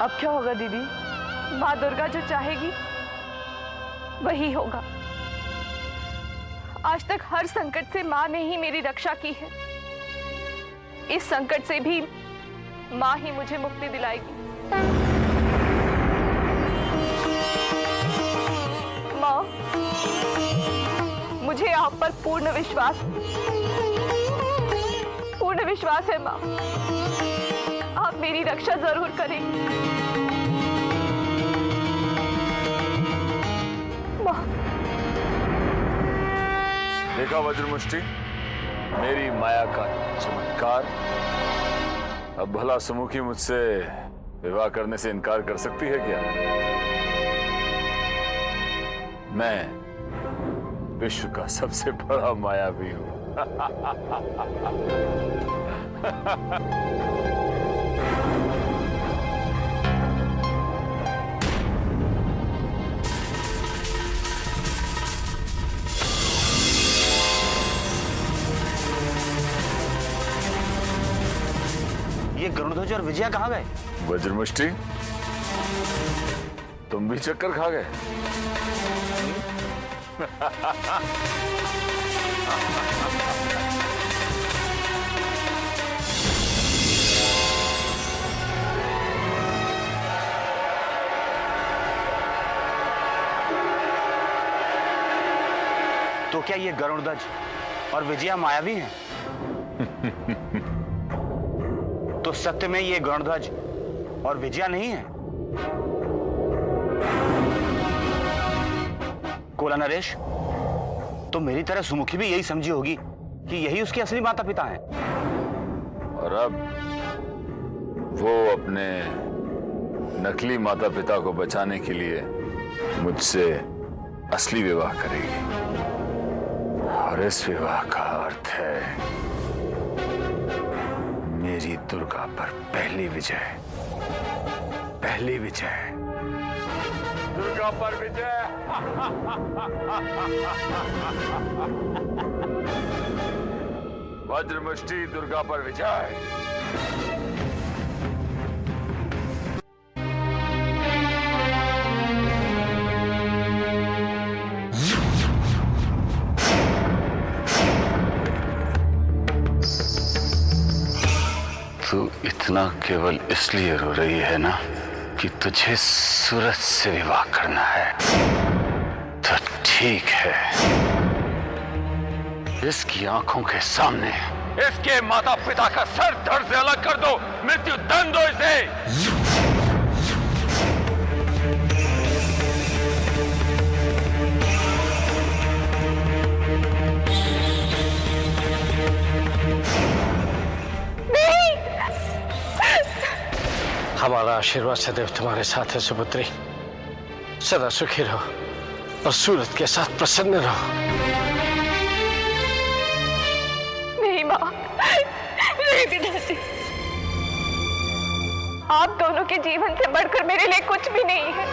अब क्या होगा दीदी? माँ दुर्गा जो चाहेगी वही होगा। आज तक हर संकट से माँ ने ही मेरी रक्षा की है। इस संकट से भी माँ ही मुझे मुक्ति दिलाएगी। माँ, मुझे आप पर पूर्ण विश्वास है माँ। आप मेरी रक्षा जरूर करेंगी। माँ। देखा वज्रमुष्टि, मेरी माया का चमत्कार। अब भला सुमुखी मुझसे विवाह करने से इनकार कर सकती है क्या? मैं विश्व का सबसे बड़ा मायावी हूं। ये गरुड़ध्वज और विजया कहाँ गए? वज्रमुष्टि, तुम भी चक्कर खा गए? तो क्या ये गरुड़ध्वज और विजया मायावी हैं? तो सत्य में ये गरुड़ध्वज और विजया नहीं है? कोला नरेश, तो मेरी तरह सुमुखी भी यही समझी होगी कि यही उसके असली माता पिता हैं। और अब वो अपने नकली माता पिता को बचाने के लिए मुझसे असली विवाह करेगी। और इस विवाह का अर्थ है मेरी दुर्गा पर पहली विजय। दुर्गा पर विजय। वज्रमुष्टि, दुर्गा पर विजय। तू इतना केवल इसलिए रो रही है ना कि तुझे सूरज से विवाह करना है। तो ठीक है, इसकी आंखों के सामने इसके माता पिता का सर धड़ से अलग कर दो। मृत्यु दंड दो इसे। हमारा आशीर्वाद सदैव तुम्हारे साथ है सुपुत्री। सदा सुखी रहो और सूरज के साथ प्रसन्न रहो। नहीं माँ, नहीं पिताजी, आप दोनों के जीवन से बढ़कर मेरे लिए कुछ भी नहीं है।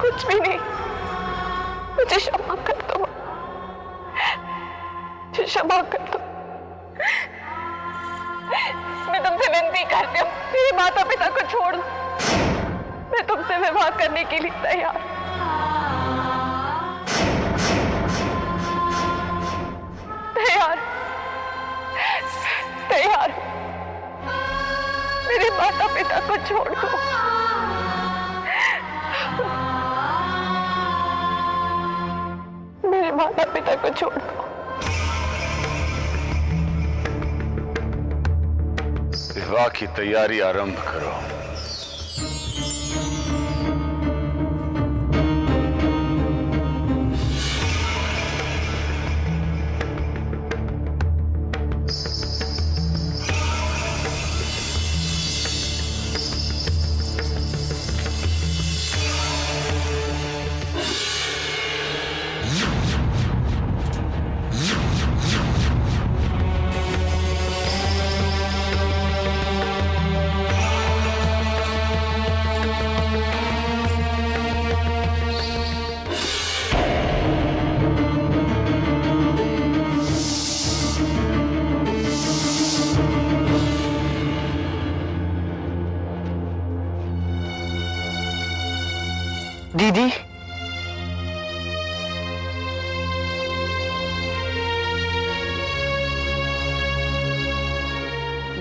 कुछ भी नहीं। मुझे क्षमा कर दो, मुझे क्षमा कर दो। मैं तुमसे विनती करती हूँ, मेरे माता पिता को छोड़ दो। मैं तुमसे विवाह करने के लिए तैयार। तैयार। मेरे माता पिता को छोड़ दो। मेरे माता पिता को छोड़ दो। विवाह की तैयारी आरंभ करो।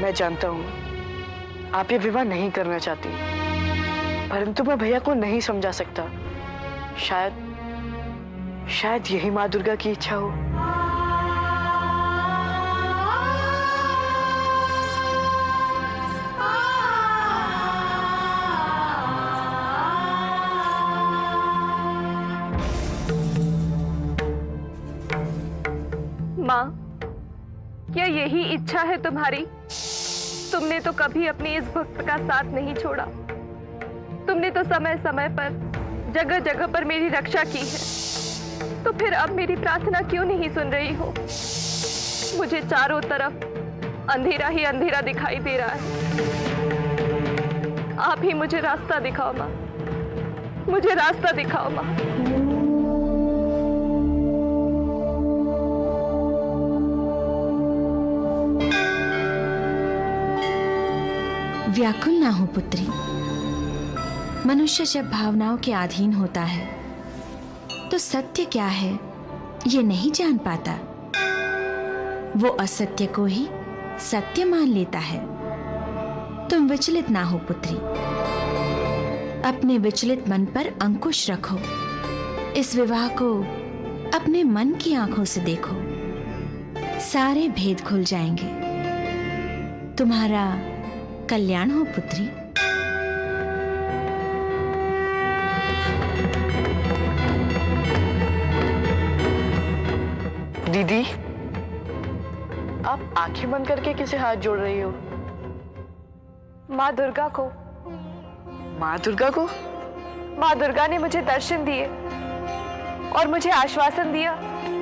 मैं जानता हूँ आप ये विवाह नहीं करना चाहती, परंतु मैं भैया को नहीं समझा सकता। शायद यही माँ दुर्गा की इच्छा हो। माँ, क्या यही इच्छा है तुम्हारी? तुमने तो कभी अपनी इस भक्त का साथ नहीं छोड़ा। तुमने तो समय समय पर जगह जगह पर मेरी रक्षा की है, तो फिर अब मेरी प्रार्थना क्यों नहीं सुन रही हो? मुझे चारों तरफ अंधेरा ही अंधेरा दिखाई दे रहा है। आप ही मुझे रास्ता दिखाओ माँ, मुझे रास्ता दिखाओ माँ। व्याकुल ना हो पुत्री। मनुष्य जब भावनाओं के अधीन होता है तो सत्य क्या है ये नहीं जान पाता। वो असत्य को ही सत्य मान लेता है। तुम विचलित ना हो पुत्री। अपने विचलित मन पर अंकुश रखो। इस विवाह को अपने मन की आंखों से देखो। सारे भेद खुल जाएंगे। तुम्हारा कल्याण हो पुत्री। दीदी, आप आंखें बंद करके किसे हाथ जोड़ रही हो? माँ दुर्गा को। माँ दुर्गा को? माँ दुर्गा ने मुझे दर्शन दिए और मुझे आश्वासन दिया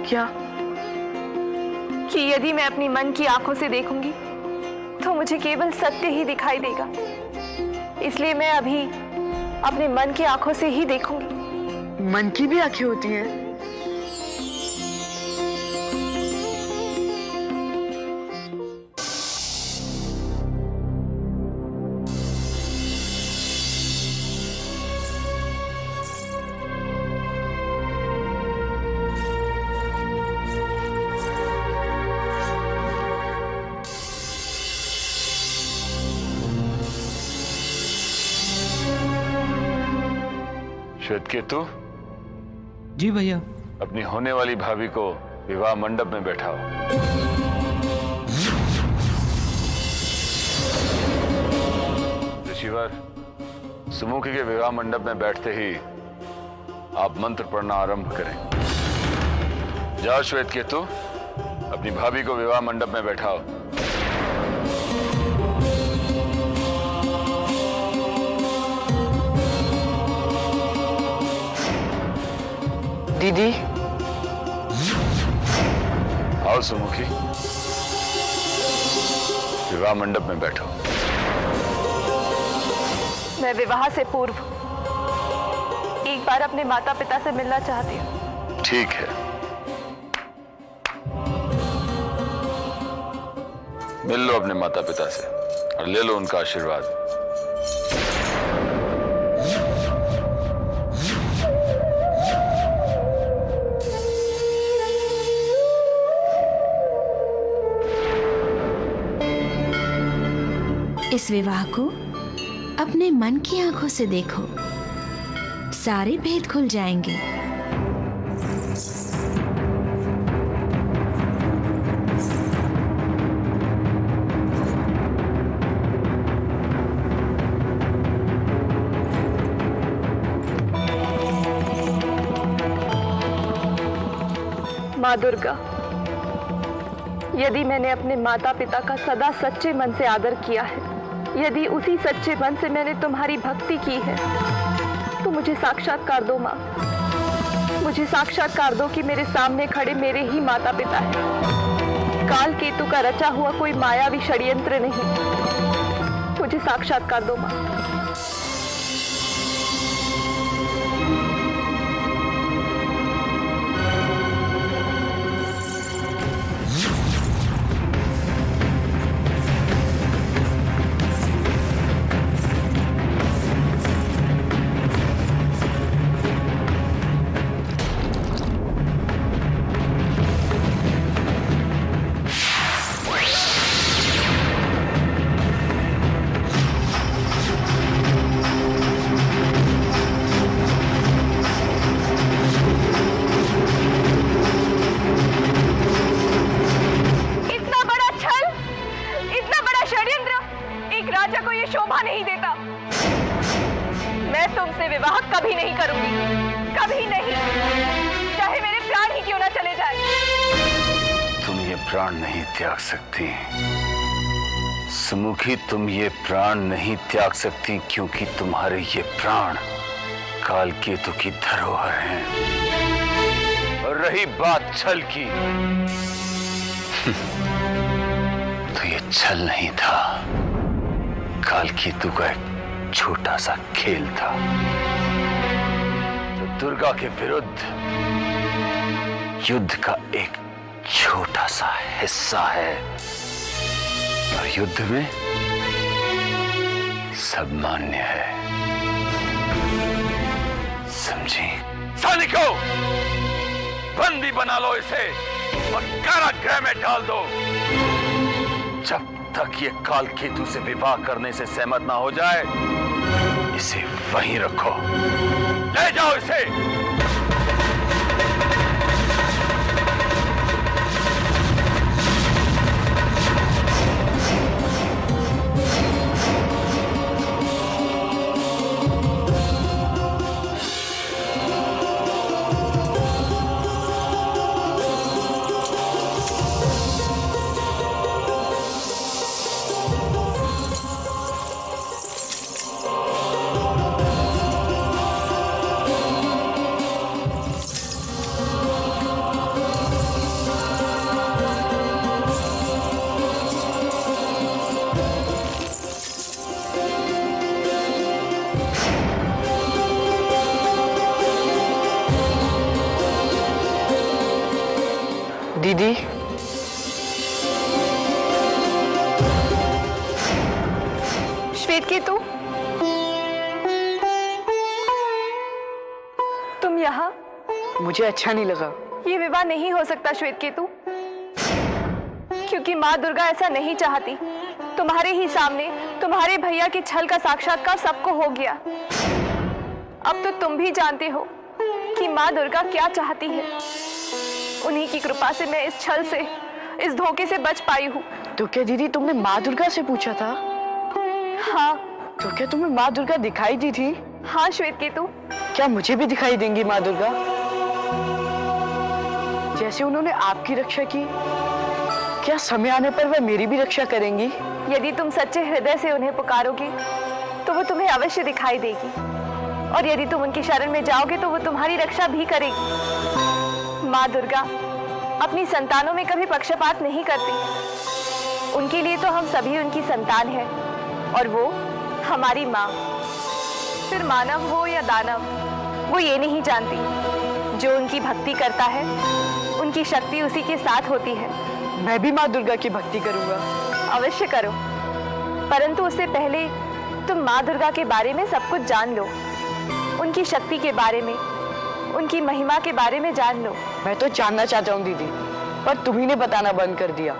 क्या? कि यदि मैं अपनी मन की आंखों से देखूंगी तो मुझे केवल सत्य ही दिखाई देगा। इसलिए मैं अभी अपने मन की आंखों से ही देखूंगी। मन की भी आंखें होती हैं? श्वेतकेतु, जी भैया। अपनी होने वाली भाभी को विवाह मंडप में बैठाओ। ऋषिवर, सुमुखी के विवाह मंडप में बैठते ही आप मंत्र पढ़ना आरंभ करें। जाओ श्वेतकेतु, अपनी भाभी को विवाह मंडप में बैठाओ। दीदी, आओ सुमुखी, विवाह मंडप में बैठो। मैं विवाह से पूर्व एक बार अपने माता पिता से मिलना चाहती हूँ। ठीक है, मिल लो अपने माता पिता से और ले लो उनका आशीर्वाद। इस विवाह को अपने मन की आंखों से देखो। सारे भेद खुल जाएंगे। माँ दुर्गा, यदि मैंने अपने माता पिता का सदा सच्चे मन से आदर किया है, यदि उसी सच्चे मन से मैंने तुम्हारी भक्ति की है, तो मुझे साक्षात्कार दो माँ। मुझे साक्षात्कार दो कि मेरे सामने खड़े मेरे ही माता पिता हैं। काल केतु का रचा हुआ कोई मायावी षड्यंत्र नहीं। मुझे साक्षात्कार दो माँ। प्राण नहीं त्याग सकती। सुमुखी, तुम ये प्राण नहीं त्याग सकती क्योंकि तुम्हारे ये प्राण काल केतु की धरोहर हैं। और रही बात छल की, तो ये छल नहीं था, काल केतु का एक छोटा सा खेल था जो दुर्गा के विरुद्ध युद्ध का एक छोटा सा हिस्सा है। और युद्ध में सब मान्य है, समझी? सैनिकों, बंदी बना लो इसे और कारागृह में डाल दो। जब तक ये काल केतु से विवाह करने से सहमत ना हो जाए, इसे वहीं रखो। ले जाओ इसे। दीदी, श्वेत केतु, तुम यहाँ? मुझे अच्छा नहीं लगा। ये विवाह नहीं हो सकता श्वेत केतु, क्योंकि माँ दुर्गा ऐसा नहीं चाहती। तुम्हारे ही सामने तुम्हारे भैया के छल का साक्षात्कार सबको हो गया। अब तो तुम भी जानते हो कि माँ दुर्गा क्या चाहती है। उन्हीं की कृपा से मैं इस छल से, इस धोखे से बच पाई हूँ। तो क्या दीदी तुमने माँ दुर्गा से पूछा था? हाँ। तो क्या तुम्हें माँ दुर्गा दिखाई दी थी? हाँ श्वेत केतु। क्या मुझे भी दिखाई देंगी माँ दुर्गा, जैसे उन्होंने आपकी रक्षा की? क्या समय आने पर वह मेरी भी रक्षा करेंगी? यदि तुम सच्चे हृदय से उन्हें पुकारोगे तो वो तुम्हें अवश्य दिखाई देगी, और यदि तुम उनकी शरण में जाओगे तो वो तुम्हारी रक्षा भी करेगी। माँ दुर्गा अपनी संतानों में कभी पक्षपात नहीं करती। उनके लिए तो हम सभी उनकी संतान हैं, और वो हमारी माँ। फिर मानव हो या दानव, वो ये नहीं जानती। जो उनकी भक्ति करता है, उनकी शक्ति उसी के साथ होती है। मैं भी माँ दुर्गा की भक्ति करूंगा। अवश्य करो, परंतु उससे पहले तुम माँ दुर्गा के बारे में सब कुछ जान लो। उनकी शक्ति के बारे में, उनकी महिमा के बारे में जान लो। मैं तो जानना चाहता हूँ दीदी, पर तुम्ही ने बताना बंद कर दिया।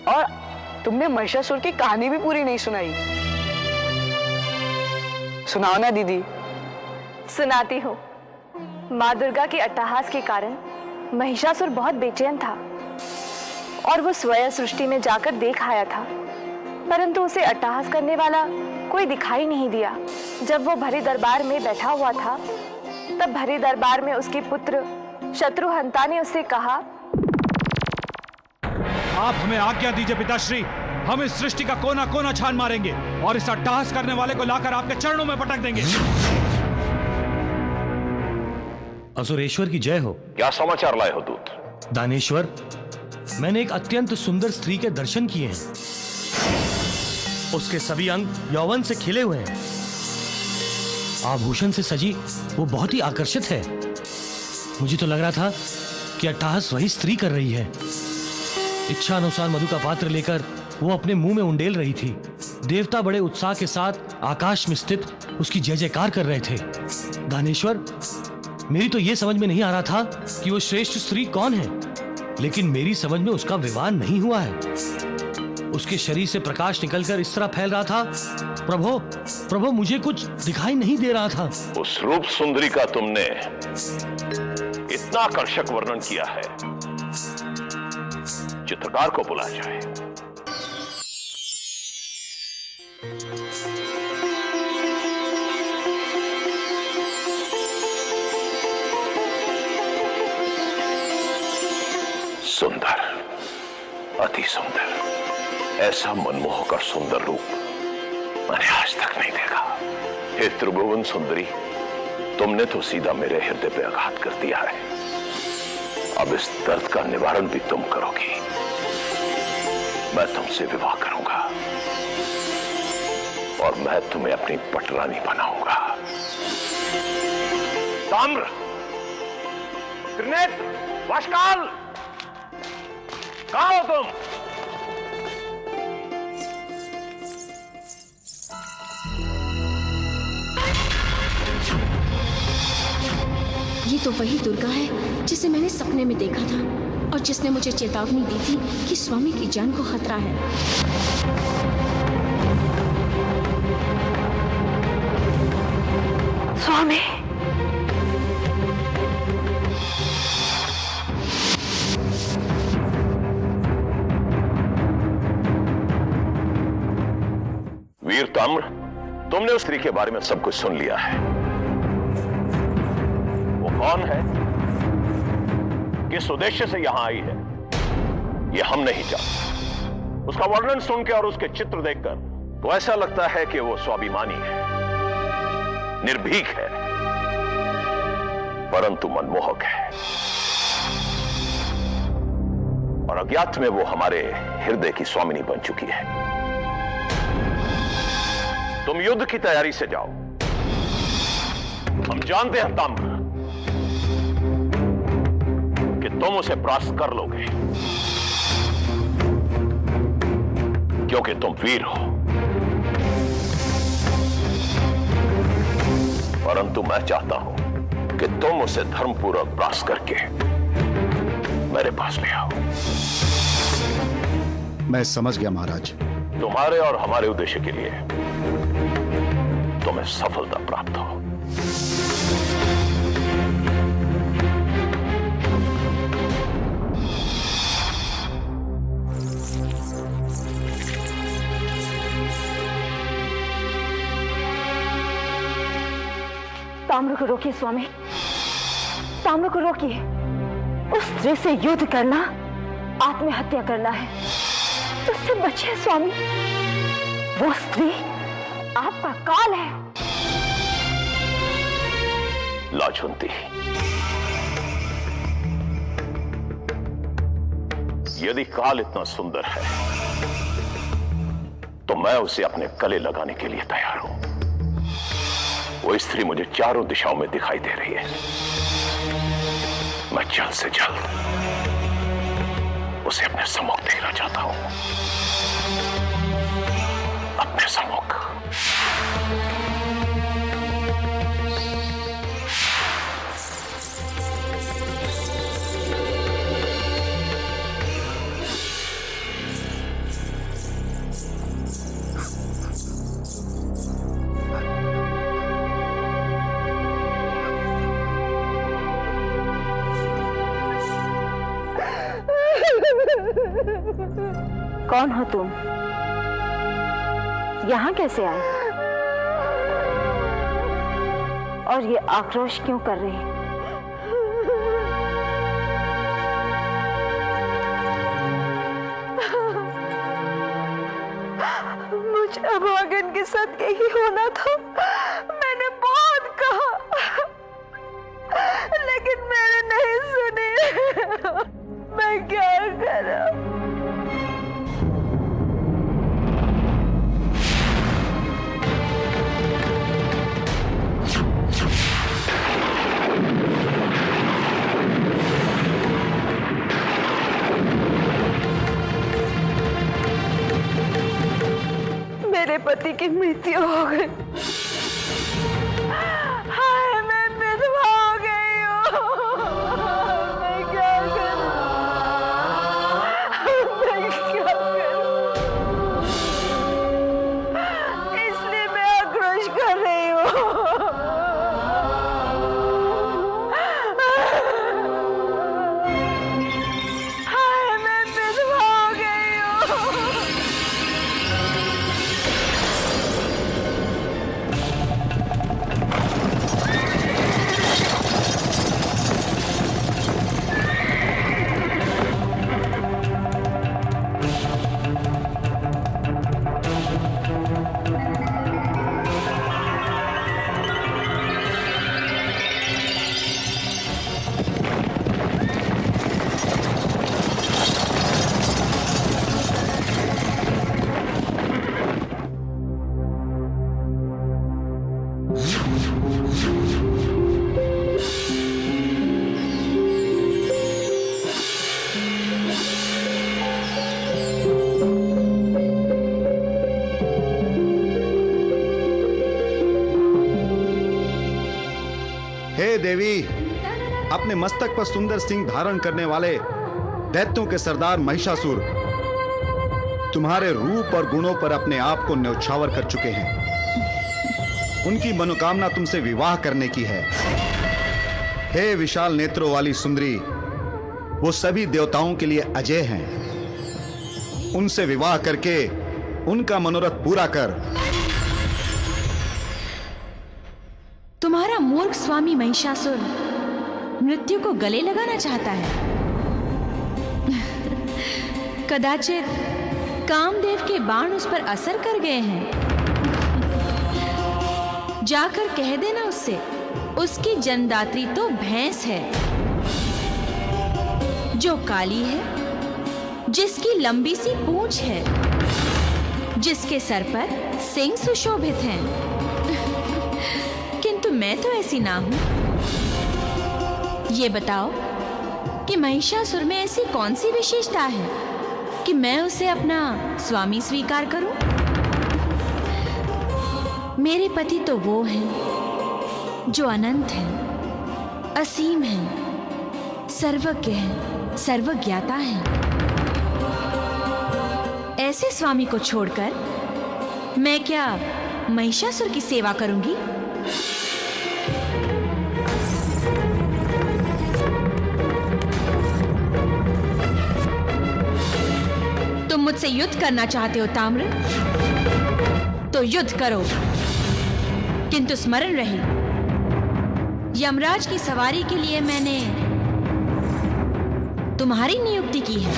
और तुमने महिषासुर की कहानी भी पूरी नहीं सुनाई। सुनाओ ना दीदी। सुनाती हूँ। माँ दुर्गा के अट्टहास के कारण महिषासुर बहुत बेचैन था, और वो स्वयं सृष्टि में जाकर देख आया था, परंतु उसे अट्टहास करने वाला कोई दिखाई नहीं दिया। जब वो भरे दरबार में बैठा हुआ था, तब भरे दरबार में उसके पुत्र शत्रुहंता ने उससे कहा, आप हमें आज्ञा दीजिए पिताश्री, हम इस सृष्टि का कोना कोना छान मारेंगे और इस अट्टहास करने वाले को लाकर आपके चरणों में पटक देंगे। असुरेश्वर की जय हो। क्या समाचार लाए हो दूत? दानेश्वर, मैंने एक अत्यंत सुंदर स्त्री के दर्शन किए हैं। उसके सभी अंग यौवन से खिले हुए हैं। आभूषण से सजी वो बहुत ही आकर्षित है। मुझे तो लग रहा था कि अट्टहास वही स्त्री कर रही है। इच्छा अनुसार मधु का पात्र लेकर वो अपने मुंह में उंडेल रही थी। देवता बड़े उत्साह के साथ आकाश में स्थित उसकी जय जयकार कर रहे थे। दानेश्वर, मेरी तो ये समझ में नहीं आ रहा था कि वो श्रेष्ठ स्त्री कौन है, लेकिन मेरी समझ में उसका विवाह नहीं हुआ है। उसके शरीर से प्रकाश निकलकर इस तरह फैल रहा था। प्रभो, प्रभो, मुझे कुछ दिखाई नहीं दे रहा था। उस रूप सुंदरी का तुमने इतना आकर्षक वर्णन किया है, चित्रकार को बुला जाए। सुंदर, अति सुंदर, ऐसा मनमोहक और सुंदर रूप मैंने आज तक नहीं देखा। हे त्रिभुवन सुंदरी, तुमने तो सीधा मेरे हृदय पे आघात कर दिया है। अब इस दर्द का निवारण भी तुम करोगी। मैं तुमसे विवाह करूंगा और मैं तुम्हें अपनी पटरानी बनाऊंगा। ताम्र, त्रिनेत्र, वाशकाल, कहां हो तुम? ये तो वही दुर्गा है जिसे मैंने सपने में देखा था और जिसने मुझे चेतावनी दी थी कि स्वामी की जान को खतरा है। स्वामी, वीर ताम्र, तुमने उस स्त्री के बारे में सब कुछ सुन लिया है। वो कौन है, किस उद्देश्य से यहां आई है, ये हम नहीं जानते। उसका वर्णन सुन के और उसके चित्र देखकर तो ऐसा लगता है कि वो स्वाभिमानी है, निर्भीक है, परंतु मनमोहक है। और अज्ञात में वो हमारे हृदय की स्वामिनी बन चुकी है। तुम युद्ध की तैयारी से जाओ। हम जानते हैं ताम्र कि तुम उसे परास्त कर लोगे, क्योंकि तुम वीर हो। परंतु मैं चाहता हूं कि तुम उसे धर्मपूर्वक परास्त करके मेरे पास ले आओ। मैं समझ गया महाराज। तुम्हारे और हमारे उद्देश्य के लिए तुम्हें सफलता प्राप्त हो। ताम्र को रोकिए स्वामी, ताम्र को रोकिए। उस स्त्री से युद्ध करना आत्महत्या करना है, उससे बचिए स्वामी। वो स्त्री आपका काल है। लाजवंती, यदि काल इतना सुंदर है तो मैं उसे अपने गले लगाने के लिए तैयार हूं। वो स्त्री मुझे चारों दिशाओं में दिखाई दे रही है। मैं जल्द से जल्द उसे अपने सम्मुख देखना चाहता हूं, अपने सम्मुख। कौन हो तुम? यहां कैसे आए? और ये आक्रोश क्यों कर रहे हैं? मुझे अभागन के साथ यही होना था। मैंने बहुत कहा, लेकिन मैंने नहीं सुनी। मैं क्या करूं? मेरे पति की मृत्यु हो गई। हाय, मैं विधवा हो गई हूँ। मैं क्या करूं? मैं क्या करूं? इसलिए मैं आक्रोश कर रही हूँ। हाय, मैं विधवा हो गई हूँ। देवी, अपने मस्तक पर सुंदर सिंह धारण करने वाले दैत्यों के सरदार महिषासुर तुम्हारे रूप और गुणों पर अपने आप को न्यौछावर कर चुके हैं। उनकी मनोकामना तुमसे विवाह करने की है। हे विशाल नेत्रों वाली सुंदरी, वो सभी देवताओं के लिए अजय हैं। उनसे विवाह करके उनका मनोरथ पूरा कर। तुम्हारा मूर्ख स्वामी महिषासुर मृत्यु को गले लगाना चाहता है। कदाचित कामदेव के बाण उस पर असर कर गए हैं। जाकर कह देना उससे, उसकी जन्मदात्री तो भैंस है, जो काली है, जिसकी लंबी सी पूंछ है, जिसके सर पर सिंह सुशोभित हैं। किंतु मैं तो ऐसी ना हूं। ये बताओ कि महिषासुर में ऐसी कौन सी विशेषता है कि मैं उसे अपना स्वामी स्वीकार करूं? मेरे पति तो वो हैं जो अनंत हैं, असीम हैं, सर्वज्ञ हैं, सर्वज्ञाता हैं। ऐसे स्वामी को छोड़कर मैं क्या महिषासुर की सेवा करूंगी? तुम मुझसे युद्ध करना चाहते हो ताम्र, तो युद्ध करो, किंतु स्मरण रहे, यमराज की सवारी के लिए मैंने तुम्हारी नियुक्ति की है।